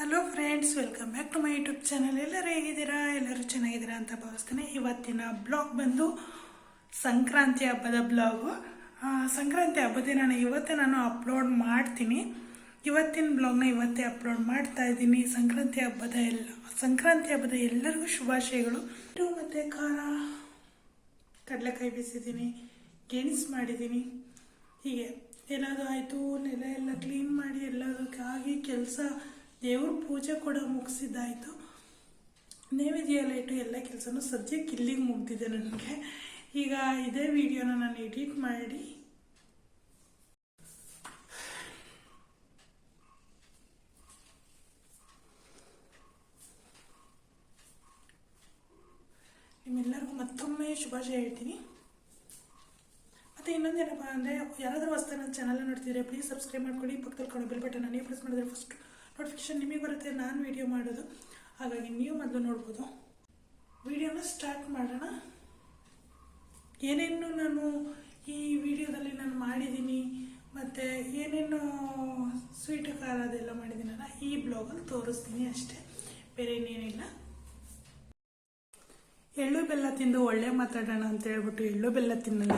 Hello friends, welcome back to my YouTube channel. ಎಲ್ಲರೂ ಹೇಗಿದ್ದೀರಾ? ಎಲ್ಲರೂ ಚೆನ್ನಾಗಿದ್ದೀರಾ ಅಂತ ಭಾವಿಸ್ತೀನಿ. ಇವತ್ತಿನ ಬ್ಲಾಗ್ ಬಂದು ಸಂಕ್ರಾಂತಿ ಹಬ್ಬದ ಬ್ಲಾಗು. ಸಂಕ್ರಾಂತಿ ಹಬ್ಬದ ದಿನ ಇವತ್ತೇ ನಾನು ಅಪ್ಲೋಡ್ ಮಾಡ್ತೀನಿ. ಇವತ್ತಿನ ಬ್ಲಾಗ್ನ ಇವತ್ತೇ ಅಪ್ಲೋಡ್ ಮಾಡ್ತಾ ಇದ್ದೀನಿ. ಸಂಕ್ರಾಂತಿ ಹಬ್ಬದ ಎಲ್ಲರಿಗೂ ಶುಭಾಶಯಗಳು. ಮತ್ತು ಖಾರ ಕಡಲೆಕಾಯಿ ಬೀಸಿದ್ದೀನಿ, ಗೆಣಸು ಮಾಡಿದ್ದೀನಿ. ಹೀಗೆ ಎಲ್ಲದೂ ಆಯಿತು. ನೆಲ ಎಲ್ಲ ಕ್ಲೀನ್ ಮಾಡಿ ಎಲ್ಲದಕ್ಕಾಗಿ ಕೆಲಸ, ದೇವ್ರ ಪೂಜೆ ಕೂಡ ಮುಗಿಸಿದ್ದಾಯಿತು. ನೈವೇದ್ಯ ಎಲ್ಲ ಇಟ್ಟು ಎಲ್ಲ ಕೆಲಸನೂ ಸದ್ಯಕ್ಕೆ ಇಲ್ಲಿಗೆ ಮುಗ್ದಿದೆ ನನಗೆ. ಈಗ ಇದೇ ವಿಡಿಯೋನ ನಾನು ಎಡಿಟ್ ಮಾಡಿ ನಿಮ್ಮೆಲ್ಲರಿಗೂ ಮತ್ತೊಮ್ಮೆ ಶುಭಾಶಯ ಹೇಳ್ತೀನಿ. ಮತ್ತು ಇನ್ನೊಂದೇನಪ್ಪ ಅಂದರೆ, ಯಾರಾದರೂ ಹೊಸ್ದಾಗಿ ನನ್ನ ಚಾನಲ್ನ ನೋಡ್ತಿದ್ರೆ ಪ್ಲೀಸ್ ಸಬ್ಸ್ಕ್ರೈಬ್ ಮಾಡ್ಕೊಳ್ಳಿ. ಪಕ್ಕದಲ್ಲಿ ಕಾಣೋ ಬೆಲ್ ಬಟನ್ ನೀವು ಪ್ರೆಸ್ ಮಾಡಿದ್ರೆ ಫಸ್ಟ್ ನೋಟಿಫಿಕೇಶನ್ ನಿಮಗೆ ಬರುತ್ತೆ ನಾನು ವಿಡಿಯೋ ಮಾಡೋದು. ಹಾಗಾಗಿ ನೀವು ಮೊದಲು ನೋಡ್ಬೋದು. ವಿಡಿಯೋನ ಸ್ಟಾರ್ಟ್ ಮಾಡೋಣ. ಏನೇನು ನಾನು ಈ ವಿಡಿಯೋದಲ್ಲಿ ನಾನು ಮಾಡಿದ್ದೀನಿ ಮತ್ತು ಏನೇನು ಸ್ವೀಟ್ ಖಾರ ಅದೆಲ್ಲ ಮಾಡಿದ್ದೀನಲ್ಲ ಈ ಬ್ಲಾಗಲ್ಲಿ ತೋರಿಸ್ತೀನಿ ಅಷ್ಟೇ, ಬೇರೆ ಇನ್ನೇನಿಲ್ಲ. ಎಳ್ಳು ಬೆಲ್ಲ ತಿಂದು ಒಳ್ಳೆ ಮಾತಾಡೋಣ ಅಂತ ಹೇಳ್ಬಿಟ್ಟು ಎಳ್ಳು ಬೆಲ್ಲ ತಿನ್ನಲ್ಲ.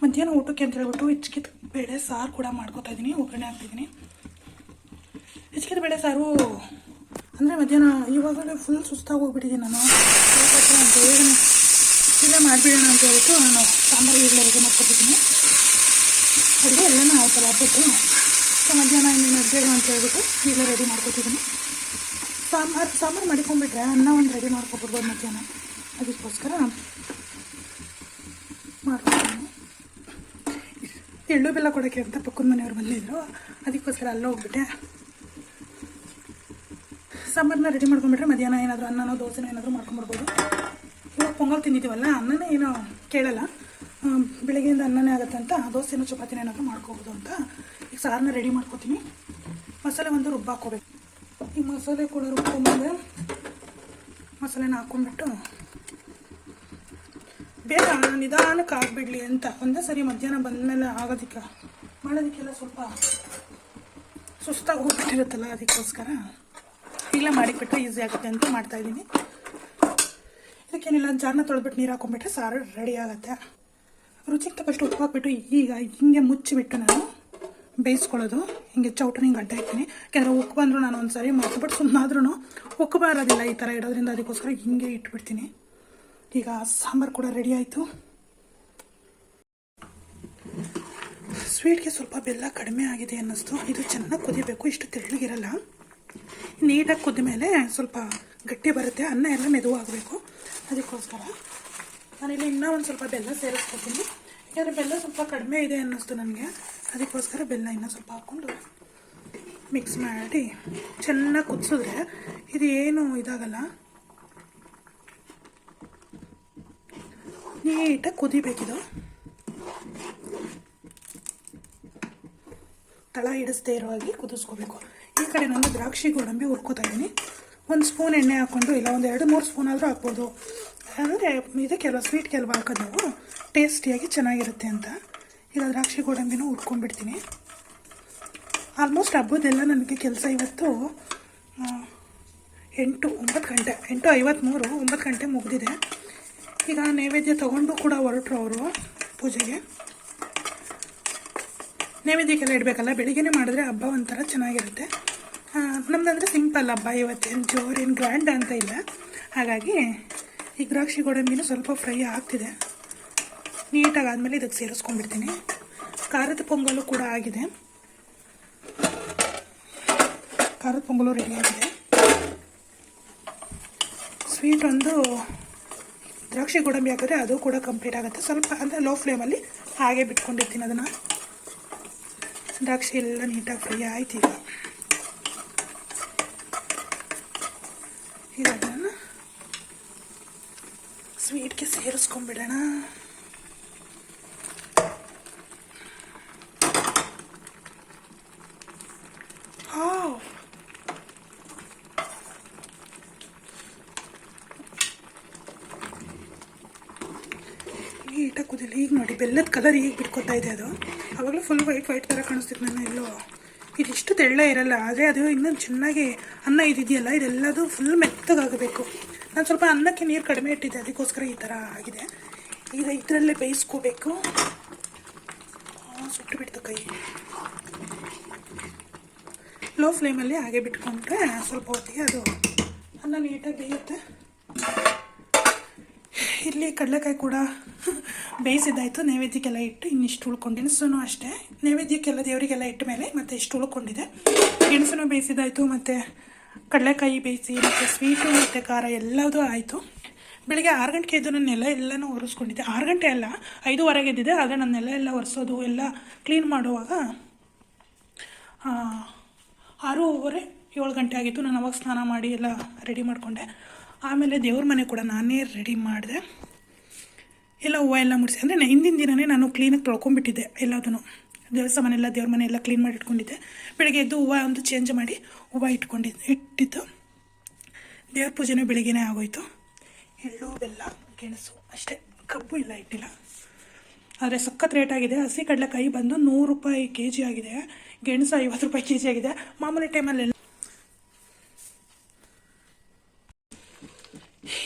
ಮಧ್ಯಾಹ್ನ ಊಟಕ್ಕೆ ಅಂತ ಹೇಳ್ಬಿಟ್ಟು ಹಿಚ್ಕಿದ ಬೇಳೆ ಸಾರು ಕೂಡ ಮಾಡ್ಕೊತಾ ಇದ್ದೀನಿ, ಒಗ್ಗರಣೆ ಹಾಕ್ತಿದ್ದೀನಿ. ಹಿಚ್ಕಿದ ಬೇಳೆ ಸಾರು ಅಂದರೆ ಮಧ್ಯಾಹ್ನ ಇವಾಗಲೇ ಫುಲ್ ಸುಸ್ತಾಗಿ ಹೋಗ್ಬಿಟ್ಟಿದ್ದೀನಿ ನಾನು. ಬೇಗನೆ ಇಲ್ಲೇ ಮಾಡಿಬಿಡೋಣ ಅಂತ ಹೇಳ್ಬಿಟ್ಟು ನಾನು ಸಾಂಬಾರು ಈಗಲೇ ರೆಡಿ ಮಾಡ್ಕೊತಿದ್ದೀನಿ. ಅಡುಗೆ ಎಲ್ಲನೂ ಆಯ್ತಲ್ಲ ಹಬ್ಬದ್ದು. ಸೊ ಮಧ್ಯಾಹ್ನ ಇನ್ನೇನು ಬೇಗ ಅಂತ ಹೇಳ್ಬಿಟ್ಟು ಈಗಲೇ ರೆಡಿ ಮಾಡ್ಕೊತಿದ್ದೀನಿ. ಸಾಂಬಾರು ಮಾಡಿಕೊಂಡ್ಬಿಟ್ರೆ ಅನ್ನ ಒಂದು ರೆಡಿ ಮಾಡ್ಕೊಬಿಡ್ಬೋದು ಮಧ್ಯಾಹ್ನ. ಅದಕ್ಕೋಸ್ಕರ ಮಾಡ್ಕೊತೀನಿ. ಎಳ್ಳು ಬೆಲ್ಲ ಕೊಡೋಕ್ಕೆ ಅಂತ ಪಕ್ಕದ ಮನೆಯವ್ರು ಬಂದಿದ್ದರು, ಅದಕ್ಕೋಸ್ಕರ ಅಲ್ಲೇ ಹೋಗ್ಬಿಟ್ಟೆ. ಸಾಂಬಾರನ್ನ ರೆಡಿ ಮಾಡ್ಕೊಂಡ್ಬಿಟ್ರೆ ಮಧ್ಯಾಹ್ನ ಏನಾದರೂ ಅನ್ನನೋ ದೋಸೆನೋ ಏನಾದರೂ ಮಾಡ್ಕೊಂಬರ್ಬೋದು. ಇವಾಗ ಪೊಂಗಲ್ ತಿಂದಿದ್ದೀವಲ್ಲ, ಅನ್ನನೇ ಏನೋ ಕೇಳಲ್ಲ, ಬೆಳಗ್ಗೆಯಿಂದ ಅನ್ನನೇ ಆಗುತ್ತೆ ಅಂತ ದೋಸೆನೋ ಚಪಾತಿನ ಏನಾದರೂ ಮಾಡ್ಕೋಬೋದು ಅಂತ ಈಗ ಸಾರನ್ನ ರೆಡಿ ಮಾಡ್ಕೊತೀನಿ. ಮಸಾಲೆ ಒಂದು ರುಬ್ಬ ಹಾಕ್ಕೋಬೇಕು. ಈ ಮಸಾಲೆ ಕೂಡ ರುಬ್ಕೊಂಡ್ಮೇಲೆ ಮಸಾಲೆನ ಹಾಕ್ಕೊಂಡ್ಬಿಟ್ಟು ಬೇಗ ನಿಧಾನಕ್ಕೆ ಆಗಿಬಿಡಲಿ ಅಂತ ಒಂದೇ ಸರಿ ಮಧ್ಯಾಹ್ನ ಬಂದಮೇಲೆ ಮಾಡೋದಕ್ಕೆಲ್ಲ ಸ್ವಲ್ಪ ಸುಸ್ತಾಗಿ ಹೋಗ್ಬಿಟ್ಟಿರುತ್ತಲ್ಲ, ಅದಕ್ಕೋಸ್ಕರ ಈಗಲೇ ಮಾಡಿಬಿಟ್ರೆ ಈಸಿ ಆಗುತ್ತೆ ಅಂತ ಮಾಡ್ತಾಯಿದ್ದೀನಿ. ಇದಕ್ಕೇನಿಲ್ಲ, ಜಾರನ್ನ ತೊಳೆದ್ಬಿಟ್ಟು ನೀರು ಹಾಕೊಂಡ್ಬಿಟ್ರೆ ಸಾರು ರೆಡಿ ಆಗುತ್ತೆ. ರುಚಿಗೆ ತಕ್ಕಷ್ಟು ಉಪ್ಪು ಹಾಕ್ಬಿಟ್ಟು ಈಗ ಹಿಂಗೆ ಮುಚ್ಚಿಬಿಟ್ಟು ನಾನು ಬೇಯಿಸ್ಕೊಳ್ಳೋದು. ಹಿಂಗೆ ಚೌಟನ ಹಿಂಗೆ ಅಡ್ಡ ಇರ್ತೀನಿ, ಯಾಕೆಂದರೆ ಉಕ್ಕು ಬಂದರೂ ನಾನು ಒಂದು ಸಾರಿ ಮಾಡ್ಕೊಬಿಟ್ಟು ಸುಮ್ಮನಾದ್ರೂ ಉಕ್ಕು ಬರೋದಿಲ್ಲ ಈ ಥರ ಇಡೋದ್ರಿಂದ, ಅದಕ್ಕೋಸ್ಕರ ಹಿಂಗೆ ಇಟ್ಬಿಡ್ತೀನಿ. ಈಗ ಸಾಂಬಾರು ಕೂಡ ರೆಡಿ ಆಯಿತು. ಸ್ವೀಟ್ಗೆ ಸ್ವಲ್ಪ ಬೆಲ್ಲ ಕಡಿಮೆ ಆಗಿದೆ ಅನ್ನಿಸ್ತು. ಇದು ಚೆನ್ನಾಗಿ ಕುದಿಬೇಕು, ಇಷ್ಟು ತೆಳ್ಳಗಿರಲ್ಲ. ನೀಟಾಗಿ ಕುದ್ದ ಮೇಲೆ ಸ್ವಲ್ಪ ಗಟ್ಟಿ ಬರುತ್ತೆ, ಅನ್ನ ಎಲ್ಲ ಮೆದುವಾಗಬೇಕು. ಅದಕ್ಕೋಸ್ಕರ ನಾನಿಲ್ಲಿ ಇನ್ನೂ ಒಂದು ಸ್ವಲ್ಪ ಬೆಲ್ಲ ಸೇರಿಸ್ಕೊತೀನಿ. ಯಾಕಂದರೆ ಬೆಲ್ಲ ಸ್ವಲ್ಪ ಕಡಿಮೆ ಇದೆ ಅನ್ನಿಸ್ತು ನನಗೆ, ಅದಕ್ಕೋಸ್ಕರ ಬೆಲ್ಲ ಇನ್ನೂ ಸ್ವಲ್ಪ ಹಾಕ್ಕೊಂಡು ಮಿಕ್ಸ್ ಮಾಡಿ ಚೆನ್ನಾಗಿ ಕುದಿಸಿದ್ರೆ ಇದು ಏನು ಇದಾಗಲ್ಲ, ನೀಟಾಗಿ ಕುದಿಬೇಕಿದು. ತಳ ಹಿಡಿಸ್ದೇ ಇರೋ ಹಾಗೆ ಕುದಿಸ್ಕೋಬೇಕು. ಈ ಕಡೆ ನಾನು ದ್ರಾಕ್ಷಿ ಗೋಡಂಬಿ ಹುರ್ಕೋತಾ ಇದ್ದೀನಿ. ಒಂದು ಸ್ಪೂನ್ ಎಣ್ಣೆ ಹಾಕ್ಕೊಂಡು, ಇಲ್ಲ ಒಂದು 2-3 ಸ್ಪೂನ್ ಆದರೂ ಹಾಕ್ಬೋದು. ಅಂದರೆ ಇದಕ್ಕೆಲ್ಲ ಸ್ವೀಟ್ಗೆಲ್ವ ಹಾಕೋದು ನಾವು ಟೇಸ್ಟಿಯಾಗಿ ಚೆನ್ನಾಗಿರುತ್ತೆ ಅಂತ. ಈಗ ದ್ರಾಕ್ಷಿ ಗೋಡಂಬಿನೂ ಹುರ್ಕೊಂಡ್ಬಿಡ್ತೀನಿ. ಆಲ್ಮೋಸ್ಟ್ ಹಬ್ಬದೆಲ್ಲ ನನಗೆ ಕೆಲಸ ಇವತ್ತು 8-9 ಗಂಟೆ, 8:53, 9 ಗಂಟೆ ಮುಗಿದಿದೆ. ಈಗ ನೈವೇದ್ಯ ತೊಗೊಂಡು ಕೂಡ ಹೊರಟರು ಅವರು ಪೂಜೆಗೆ. ನೈವೇದ್ಯಕ್ಕೆಲ್ಲ ಇಡಬೇಕಲ್ಲ, ಬೆಳಿಗ್ಗೆನೇ ಮಾಡಿದ್ರೆ ಹಬ್ಬ ಒಂಥರ ಚೆನ್ನಾಗಿರುತ್ತೆ. ನಮ್ಮದಂದರೆ ಸಿಂಪಲ್ ಹಬ್ಬ, ಇವತ್ತೇನು ಜೋರೇನು ಗ್ರ್ಯಾಂಡ್ ಅಂತ ಇಲ್ಲ. ಹಾಗಾಗಿ ಈ ದ್ರಾಕ್ಷಿ ಗೋಡಂಬಿನೂ ಸ್ವಲ್ಪ ಫ್ರೈ ಆಗ್ತಿದೆ. ನೀಟಾಗಿ ಆದಮೇಲೆ ಇದಕ್ಕೆ ಸೇರಿಸ್ಕೊಂಡ್ಬಿಡ್ತೀನಿ. ಖಾರದ ಪೊಂಗಲು ಕೂಡ ಆಗಿದೆ, ಖಾರದ ಪೊಂಗಲು ರೆಡಿ ಆಗಿದೆ. ಸ್ವೀಟ್ ಒಂದು ದ್ರಾಕ್ಷಿ ಗೋಡಂಬಿ ಹಾಕಿದ್ರೆ ಅದು ಕೂಡ ಕಂಪ್ಲೀಟ್ ಆಗುತ್ತೆ. ಸ್ವಲ್ಪ ಅಂದರೆ ಲೋ ಫ್ಲೇಮಲ್ಲಿ ಹಾಗೆ ಬಿಟ್ಕೊಂಡಿರ್ತೀನಿ ಅದನ್ನು. ದ್ರಾಕ್ಷಿ ಎಲ್ಲ ನೀಟಾಗಿ ಫ್ರೈ ಆಯ್ತು. ಈಗ ಅದನ್ನು ಸ್ವೀಟ್ಗೆ ಸೇರಿಸ್ಕೊಂಡ್ಬಿಡೋಣ. ನೀಟಾಗಿ ಕುದಿಲಿ. ಈಗ ನೋಡಿ ಬೆಲ್ಲದ ಕಲರ್ ಈಗ ಬಿಟ್ಕೊತಾ ಇದೆ. ಅದು ಆವಾಗಲೂ ಫುಲ್ ವೈಟ್ ಥರ ಕಾಣಿಸ್ತಿತ್ತು. ನಾನು ಎಲ್ಲೋ ಇದಿಷ್ಟು ತೆಳ್ಳೆ ಇರಲ್ಲ, ಆದರೆ ಅದು ಇನ್ನೊಂದು ಚೆನ್ನಾಗಿ ಅನ್ನ ಇದೆಯಲ್ಲ, ಇದೆಲ್ಲದು ಫುಲ್ ಮೆತ್ತಗಾಗಬೇಕು. ನಾನು ಸ್ವಲ್ಪ ಅನ್ನಕ್ಕೆ ನೀರು ಕಡಿಮೆ ಇಟ್ಟಿದ್ದೆ, ಅದಕ್ಕೋಸ್ಕರ ಈ ಥರ ಆಗಿದೆ. ಈಗ ಇದರಲ್ಲೇ ಬೇಯಿಸ್ಕೋಬೇಕು. ಸುಟ್ಟು ಬಿಡ್ತು ಕೈ. ಲೋ ಫ್ಲೇಮಲ್ಲಿ ಹಾಗೆ ಬಿಟ್ಕೊಂಡ್ರೆ ಸ್ವಲ್ಪ ಹೊತ್ತಿಗೆ ಅದು ಅನ್ನ ನೀಟಾಗಿ ಬೇಯುತ್ತೆ. ಇಲ್ಲಿ ಕಡಲೆಕಾಯಿ ಕೂಡ ಬೇಯಿಸಿದ್ದಾಯಿತು. ನೈವೇದ್ಯಕ್ಕೆಲ್ಲ ಇಟ್ಟು ಇನ್ನಿಷ್ಟು ಉಳ್ಕೊಂಡು, ಗೆಣಸು ಅಷ್ಟೇ ನೈವೇದ್ಯಕ್ಕೆಲ್ಲ ದೇವರಿಗೆಲ್ಲ ಇಟ್ಟ ಮೇಲೆ ಮತ್ತೆ ಇಷ್ಟು ಉಳ್ಕೊಂಡಿದೆ. ಗೆಣಸು ಬೇಯಿಸಿದ್ದಾಯಿತು, ಮತ್ತು ಕಡಲೆಕಾಯಿ ಬೇಯಿಸಿ, ಮತ್ತು ಸ್ವೀಟು ಮತ್ತು ಖಾರ ಎಲ್ಲದೂ ಆಯಿತು. ಬೆಳಗ್ಗೆ 6 ಗಂಟೆಗೆ ಎದ್ದು ನಾನು ಎಲ್ಲನೂ ಒರೆಸ್ಕೊಂಡಿದ್ದೆ. 6 ಗಂಟೆ ಅಲ್ಲ, 5:15 ಎದ್ದಿದ್ದೆ. ಆದರೆ ನನ್ನೆಲ್ಲ ಒರೆಸೋದು ಎಲ್ಲ ಕ್ಲೀನ್ ಮಾಡುವಾಗ 6:30, 7 ಗಂಟೆ ಆಗಿತ್ತು. ನಾನು ಅವಾಗ ಸ್ನಾನ ಮಾಡಿ ಎಲ್ಲ ರೆಡಿ ಮಾಡಿಕೊಂಡೆ. ಆಮೇಲೆ ದೇವ್ರ ಮನೆ ಕೂಡ ನಾನೇ ರೆಡಿ ಮಾಡಿದೆ. ಎಲ್ಲ ಹೂವು ಎಲ್ಲ ಮುಡಿಸಿ, ಅಂದರೆ ಹಿಂದಿನ ದಿನವೇ ನಾನು ಕ್ಲೀನಾಗಿ ತೊಳ್ಕೊಂಬಿಟ್ಟಿದ್ದೆ ಎಲ್ಲದೂ. ದೇವಸ್ಥಾನ ದೇವ್ರ ಮನೆ ಎಲ್ಲ ಕ್ಲೀನ್ ಮಾಡಿ ಇಟ್ಕೊಂಡಿದ್ದೆ. ಬೆಳಗ್ಗೆ ಎದ್ದು ಹೂವು ಒಂದು ಚೇಂಜ್ ಮಾಡಿ ಹೂವು ಇಟ್ಟಿದ್ದು. ದೇವ್ರ ಪೂಜೆನೂ ಬೆಳಗ್ಗೆನೇ ಆಗೋಯ್ತು. ಎಳ್ಳು ಬೆಲ್ಲ ಗೆಣಸು ಅಷ್ಟೇ, ಕಬ್ಬು ಇಲ್ಲ ಇಟ್ಟಿಲ್ಲ. ಆದರೆ ಸಖತ್ ರೇಟ್ ಆಗಿದೆ. ಹಸಿ ಕಡಲೆಕಾಯಿ ಬಂದು 100 ರೂಪಾಯಿ kg ಆಗಿದೆ. ಗೆಣಸು 50 ರೂಪಾಯಿ kg ಆಗಿದೆ. ಮಾಮೂಲಿ ಟೈಮಲ್ಲೆಲ್ಲ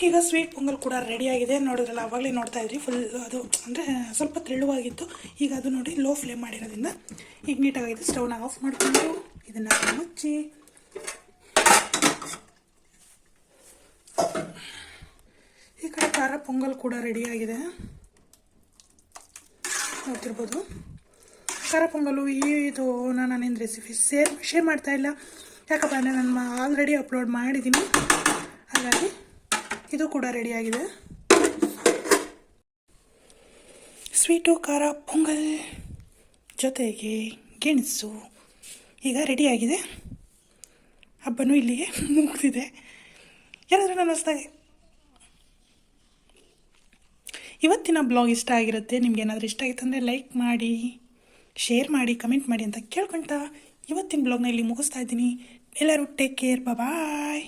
ಈಗ ಸ್ವೀಟ್ ಪೊಂಗಲ್ ಕೂಡ ರೆಡಿಯಾಗಿದೆ. ನೋಡಿದ್ರಲ್ಲ, ಆವಾಗಲೇ ನೋಡ್ತಾ ಇದ್ರಿ, ಫುಲ್ ಅದು ಅಂದರೆ ಸ್ವಲ್ಪ ತೆಳುವಾಗಿತ್ತು. ಈಗ ಅದು ನೋಡಿ ಲೋ ಫ್ಲೇಮ್ ಮಾಡಿರೋದ್ರಿಂದ ಈಗ ನೀಟಾಗಿದೆ. ಸ್ಟವ್ನ ಆಫ್ ಮಾಡಿಕೊಂಡು ಇದನ್ನು ಮುಚ್ಚಿ ಈ ಕಡೆ ಖಾರ ಪೊಂಗಲ್ ಕೂಡ ರೆಡಿಯಾಗಿದೆ. ನೋಡ್ತಿರ್ಬೋದು, ಖಾರ ಪೊಂಗಲು ಇದು ನಾನೇನು ರೆಸಿಪಿ ಶೇರ್ ಮಾಡ್ತಾ ಇಲ್ಲ, ಯಾಕಪ್ಪ ಅಂದರೆ ನಾನು ಆಲ್ರೆಡಿ ಅಪ್ಲೋಡ್ ಮಾಡಿದ್ದೀನಿ. ಹಾಗಾಗಿ ಇದು ಕೂಡ ರೆಡಿಯಾಗಿದೆ. ಸ್ವೀಟು ಖಾರ ಪೊಂಗಲ್ ಜೊತೆಗೆ ಗೆಣಸು ಈಗ ರೆಡಿಯಾಗಿದೆ. ಹಬ್ಬನೂ ಇಲ್ಲಿಗೆ ಮುಗಿದಿದೆ. ಯಾರಾದರೂ ನನ್ನ ಹೊಸದಾಗಿ ಇವತ್ತಿನ ಬ್ಲಾಗ್ ಇಷ್ಟ ಆಗಿರುತ್ತೆ. ನಿಮ್ಗೆ ಏನಾದರೂ ಇಷ್ಟ ಆಗಿತ್ತು ಅಂದರೆ ಲೈಕ್ ಮಾಡಿ, ಶೇರ್ ಮಾಡಿ, ಕಮೆಂಟ್ ಮಾಡಿ ಅಂತ ಕೇಳ್ಕೊಳ್ತಾ ಇವತ್ತಿನ ಬ್ಲಾಗ್ನ ಇಲ್ಲಿ ಮುಗಿಸ್ತಾ ಇದ್ದೀನಿ. ಎಲ್ಲರೂ ಟೇಕ್ ಕೇರ್, ಬಾಯ್.